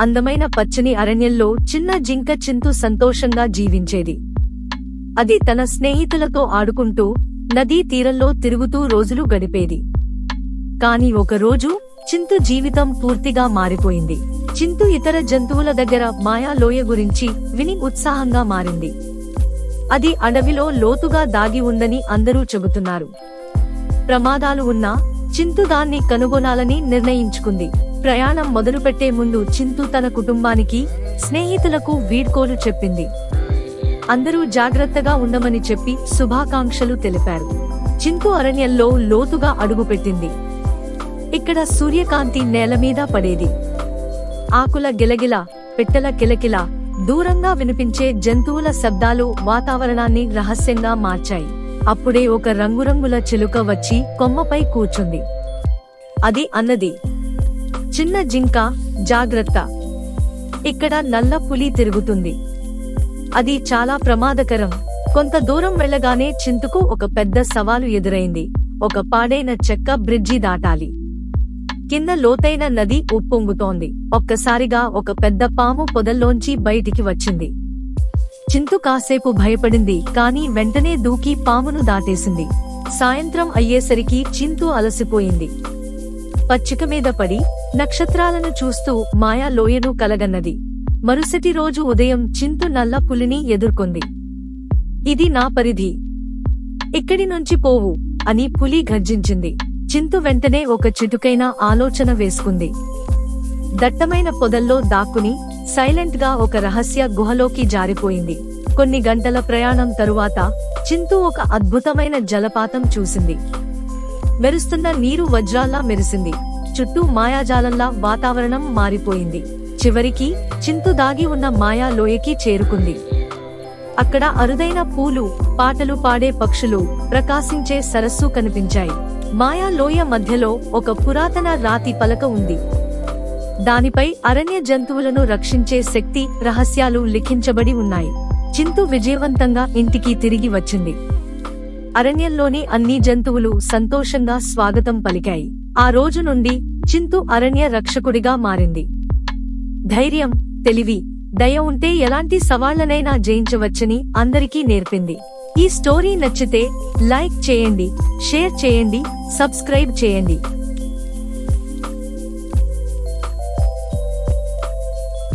అందమైన పచ్చని అరణ్యంలో చిన్న జింక చింతు సంతోషంగా జీవించేది. అది తన స్నేహితులతో ఆడుకుంటూ నదీ తీరంలో తిరుగుతూ రోజులు గడిపేది. కాని ఒకరోజు చింతు జీవితం పూర్తిగా మారిపోయింది. చింతు ఇతర జంతువుల దగ్గర మాయా లోయ గురించి విని ఉత్సాహంగా మారింది. అది అడవిలో లోతుగా దాగి ఉందని అందరూ చెబుతున్నారు. ప్రమాదాలు ఉన్నా చింతు దాన్ని కనుగొనాలని నిర్ణయించుకుంది. ప్రయాణం మొదలుపెట్టే ముందు చింతు తన కుటుంబానికి, స్నేహితులకు వీడ్కోలు చెప్పింది. అందరూ జాగ్రత్తగా ఉండమని చెప్పి శుభాకాంక్షలు తెలిపారు. చింతు అరణ్యంలో లోతుగా అడుగుపెట్టింది. ఇక్కడ సూర్యకాంతి నేలమీద పడేది. ఆకుల గిలగిల, పిట్టల కిలకిల, దూరంగా వినిపించే జంతువుల శబ్దాలు వాతావరణాన్ని రహస్యంగా మార్చాయి. అప్పుడే ఒక రంగురంగుల చిలుక వచ్చి కొమ్మపై కూర్చుంది. అది అన్నది, చిన్న జింక, జాగ్రత్త! ఇక్కడ నల్ల పులి తిరుగుతుంది. అది చాలా ప్రమాదకరం. కొంత దూరం వెళ్లగానే చింతుకు ఒక పెద్ద సవాలు ఎదురైంది. ఒక పాడైన చెక్క బ్రిడ్జి దాటాలి. కింద లోతైన నది ఉప్పొంగుతోంది. ఒక్కసారిగా ఒక పెద్ద పాము పొదల్లోంచి బయటికి వచ్చింది. చింతు కాసేపు భయపడింది, కాని వెంటనే దూకి పామును దాటేసింది. సాయంత్రం అయ్యేసరికి చింతు అలసిపోయింది. పచ్చిక మీద పడి నక్షత్రాలను చూస్తూ మాయా లోయను కలగన్నది. మరుసటి రోజు ఉదయం చింతు నల్ల పులిని ఎదుర్కొంది. ఇది నా పరిధి, ఇక్కడి నుంచి పోవు అని పులి గర్జించింది. చింతు వెంటనే ఒక చిటుకైన ఆలోచన వేసుకుంది. దట్టమైన పొదల్లో దాక్కుని సైలెంట్ గా ఒక రహస్య గుహలోకి జారిపోయింది. కొన్ని గంటల ప్రయాణం తరువాత చింతు ఒక అద్భుతమైన జలపాతం చూసింది. మెరుస్తున్న నీరు వజ్రాల్లా మెరిసింది. చుట్టూ మాయాజాలంలా వాతావరణం మారిపోయింది. చివరికి చింతు దాగి ఉన్న మాయా లోయకి చేరుకుంది. అక్కడ అరుదైన పూలు, పాటలు పాడే పక్షులు, ప్రకాశించే సరస్సు కనిపించాయి. మాయా లోయ మధ్యలో ఒక పురాతన రాతి పలక ఉంది. దానిపై అరణ్య జంతువులను రక్షించే శక్తి రహస్యాలు లిఖించబడి ఉన్నాయి. చింతు విజయవంతంగా ఇంటికి తిరిగి వచ్చింది. అరణ్యంలోని అన్ని జంతువులు సంతోషంగా స్వాగతం పలికాయి. ఆ రోజు నుండి చింతు అరణ్య రక్షకుడిగా మారింది. ధైర్యం, తెలివి, దయ ఉంటే ఎలాంటి సవాళ్లనైనా జయించవచ్చని అందరికీ నేర్పింది. ఈ స్టోరీ నచ్చితే లైక్ చేయండి, షేర్ చేయండి, సబ్స్క్రైబ్ చేయండి.